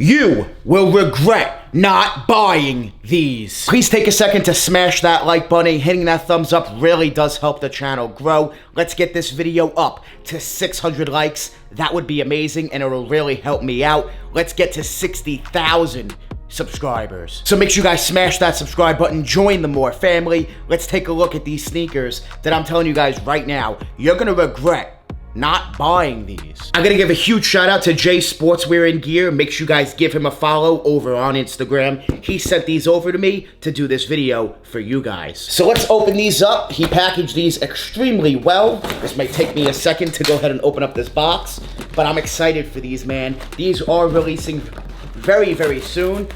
You will regret not buying these. Please take a second to smash that like button. Hitting that thumbs up really does help the channel grow. Let's get this video up to 600 likes. That would be amazing and it'll really help me out. Let's get to 60,000 subscribers. So make sure you guys smash that subscribe button, join the More family. Let's take a look at these sneakers that I'm telling you guys right now, you're gonna regret not buying these. I'm gonna give a huge shout out to Jay Sportswear and Gear. Make sure you guys give him a follow over on Instagram. He sent these over to me to do this video for you guys. So let's open these up. He packaged these extremely well. This might take me a second to go ahead and open up this box, but I'm excited for these, man. These are releasing very, very soon.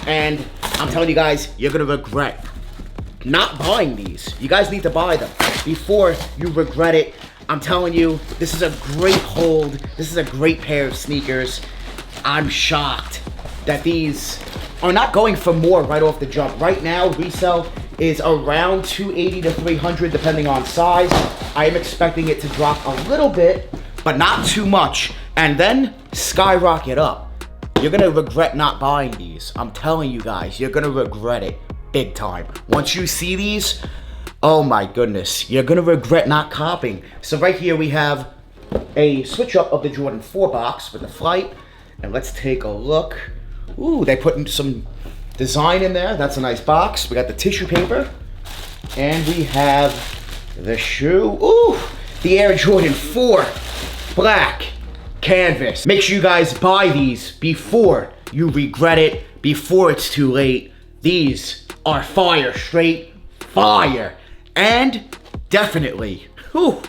And I'm telling you guys, you're gonna regret not buying these. You guys need to buy them before you regret it. I'm telling you, this is a great hold. This is a great pair of sneakers. I'm shocked that these are not going for more right off the jump. Right now, resale is around $280 to $300 depending on size. I am expecting it to drop a little bit, but not too much, and then skyrocket up. You're gonna regret not buying these. I'm telling you guys, you're gonna regret it big time. Once you see these, oh my goodness, you're gonna regret not copying. So right here we have a switch up of the Jordan 4 box with the Flight, and let's take a look. Ooh, they put some design in there. That's a nice box. We got the tissue paper, and we have the shoe. Ooh, the Air Jordan 4 black canvas. Make sure you guys buy these before you regret it, before it's too late. These are fire, straight fire. And definitely, whew,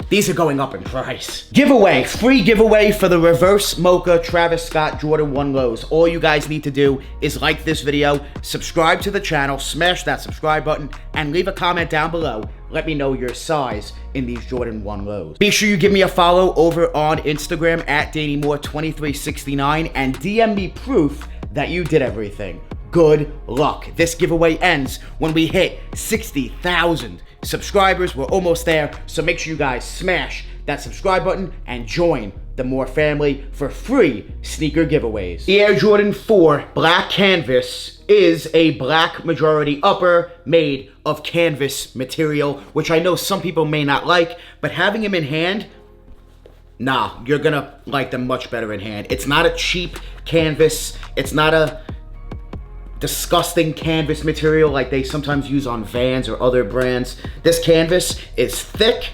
these are going up in price. Giveaway, free giveaway for the Reverse Mocha Travis Scott Jordan 1 lows. All you guys need to do is like this video, subscribe to the channel, smash that subscribe button, and leave a comment down below. Let me know your size in these Jordan 1 lows. Be sure you give me a follow over on Instagram at DannyMoore2369 and DM me proof that you did everything. Good luck. This giveaway ends when we hit 60,000 subscribers. We're almost there, so make sure you guys smash that subscribe button and join the More family for free sneaker giveaways. The Air Jordan 4 black canvas is a black majority upper made of canvas material, which I know some people may not like, but having them in hand, nah, you're gonna like them much better in hand. It's not a cheap canvas. It's not a disgusting canvas material like they sometimes use on Vans or other brands. This canvas is thick.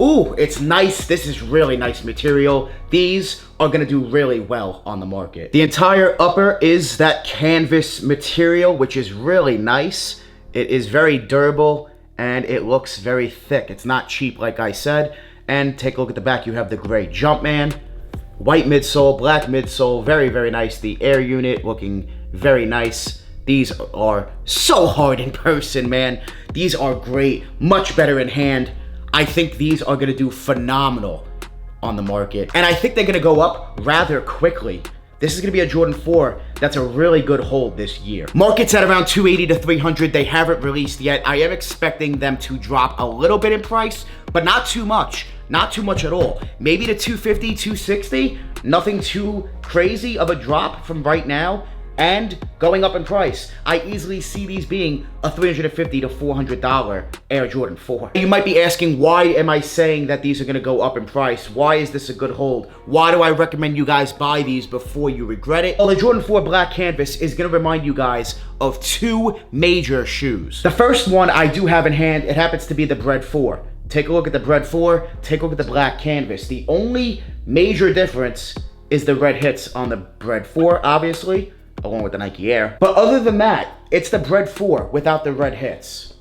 Ooh, it's nice. This is really nice material. These are gonna do really well on the market. The entire upper is that canvas material, which is really nice. It is very durable and it looks very thick. It's not cheap, like I said. And take a look at the back. You have the gray Jumpman, white midsole, black midsole, very, very nice. The Air unit looking very nice. These are so hard in person, man. These are great, much better in hand. I think these are gonna do phenomenal on the market. And I think they're gonna go up rather quickly. This is gonna be a Jordan 4 that's a really good hold this year. Market's at around $280 to $300. They haven't released yet. I am expecting them to drop a little bit in price, but not too much. Not too much at all. Maybe to $250, $260. Nothing too crazy of a drop from right now. And going up in price. I easily see these being a $350 to $400 Air Jordan 4. You might be asking, why am I saying that these are gonna go up in price? Why is this a good hold? Why do I recommend you guys buy these before you regret it? Well, the Jordan 4 black canvas is gonna remind you guys of two major shoes. The first one I do have in hand, it happens to be the Bread 4. Take a look at the Bread 4, take a look at the black canvas. The only major difference is the red hits on the Bread 4, obviously, along with the Nike Air. But other than that, it's the Bread 4 without the red hits.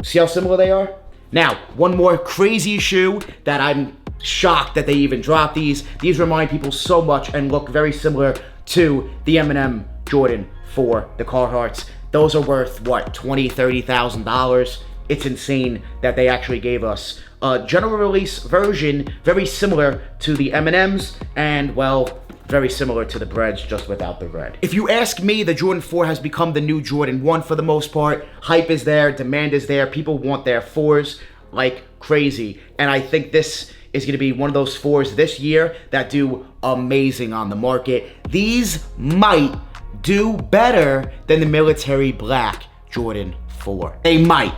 See how similar they are? Now, one more crazy shoe that I'm shocked that they even dropped these. These remind people so much and look very similar to the M&M Jordan 4, the Carhartts. Those are worth, what, $20,000, $30,000? It's insane that they actually gave us a general release version very similar to the M&Ms and, well, very similar to the Breads, just without the red. If you ask me, the Jordan 4 has become the new Jordan 1 for the most part. Hype is there, demand is there, people want their 4s like crazy. And I think this is going to be one of those 4s this year that do amazing on the market. These might do better than the military black Jordan 4. They might.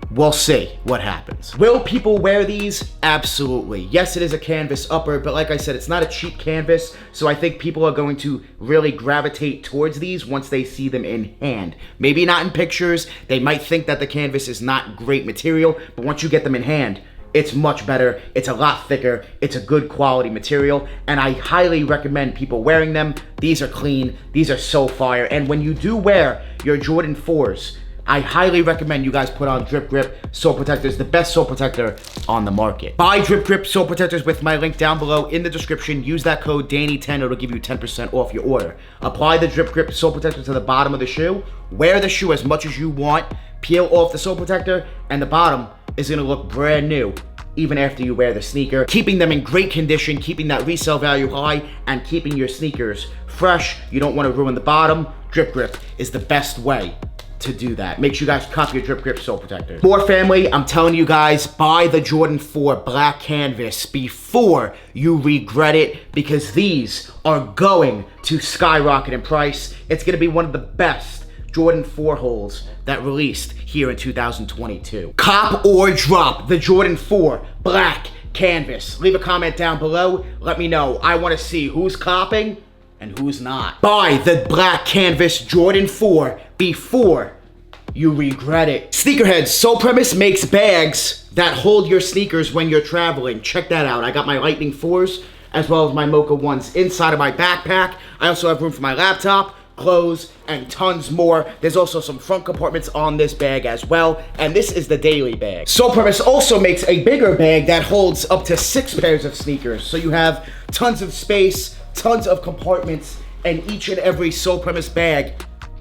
We'll see what happens. Will people wear these? Absolutely. Yes, it is a canvas upper, but like I said, it's not a cheap canvas, so I think people are going to really gravitate towards these once they see them in hand. Maybe not in pictures. They might think that the canvas is not great material, but once you get them in hand, it's much better, it's a lot thicker, it's a good quality material, and I highly recommend people wearing them. These are clean, these are so fire, and when you do wear your Jordan 4s, I highly recommend you guys put on Drip Grip Sole Protectors, the best sole protector on the market. Buy Drip Grip Sole Protectors with my link down below in the description. Use that code DANNY10, it'll give you 10% off your order. Apply the Drip Grip Sole Protector to the bottom of the shoe. Wear the shoe as much as you want. Peel off the sole protector, and the bottom is gonna look brand new even after you wear the sneaker, keeping them in great condition, keeping that resale value high, and keeping your sneakers fresh. You don't want to ruin the bottom. Drip Grip is the best way to do that. Make sure you guys copy your Drip Grip Sole Protector. More family, I'm telling you guys, buy the Jordan 4 black canvas before you regret it, because these are going to skyrocket in price. It's gonna be one of the best Jordan 4 holes that released here in 2022. Cop or drop the Jordan 4 black canvas. Leave a comment down below. Let me know. I want to see who's copping and who's not. Buy the black canvas Jordan 4 before you regret it. Sneakerheads, Sole Premise makes bags that hold your sneakers when you're traveling. Check that out. I got my Lightning 4s as well as my Mocha 1s inside of my backpack. I also have room for my laptop, clothes, and tons more. There's also some front compartments on this bag as well, and this is the daily bag. Sole Premise also makes a bigger bag that holds up to 6 pairs of sneakers, so you have tons of space, tons of compartments, and each and every Sole Premise bag.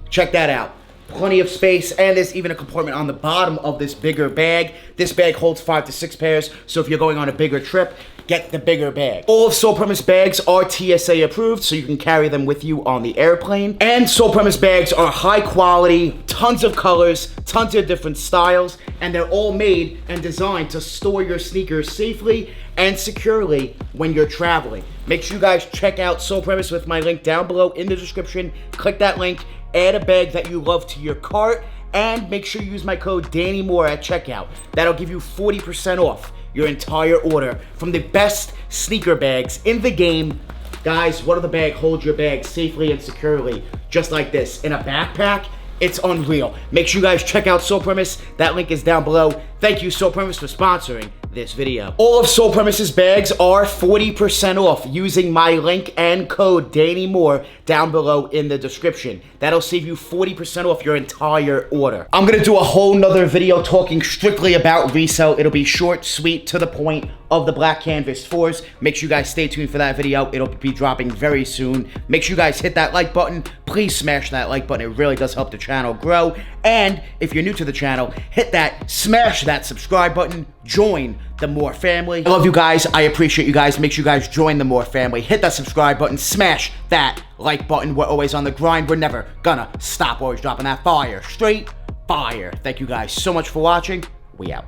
Check that out. Plenty of space, and there's even a compartment on the bottom of this bigger bag. This bag holds 5 to 6 pairs, so if you're going on a bigger trip, get the bigger bag. All of Sole Premise bags are TSA approved, so you can carry them with you on the airplane. And Sole Premise bags are high quality, tons of colors, tons of different styles, and they're all made and designed to store your sneakers safely and securely when you're traveling. Make sure you guys check out Sole Premise with my link down below in the description. Click that link, add a bag that you love to your cart, and make sure you use my code DANNYMORE at checkout. That'll give you 40% off your entire order from the best sneaker bags in the game. Guys, what of the bag holds your bag safely and securely, just like this, in a backpack? It's unreal. Make sure you guys check out Sole Premise. That link is down below. Thank you, Sole Premise, for sponsoring this video. All of Sole Premise's bags are 40% off using my link and code DANNYMORE down below in the description. That'll save you 40% off your entire order. I'm gonna do a whole nother video talking strictly about resale. It'll be short, sweet, to the point of the black canvas 4s. Make sure you guys stay tuned for that video. It'll be dropping very soon. Make sure you guys hit that like button. Please smash that like button. It really does help the channel grow. And if you're new to the channel, hit that, smash that subscribe button. Join the More family. I love you guys. I appreciate you guys. Make sure you guys join the More family. Hit that subscribe button. Smash that like button. We're always on the grind. We're never gonna stop. Always dropping that fire. Straight fire. Thank you guys so much for watching. We out.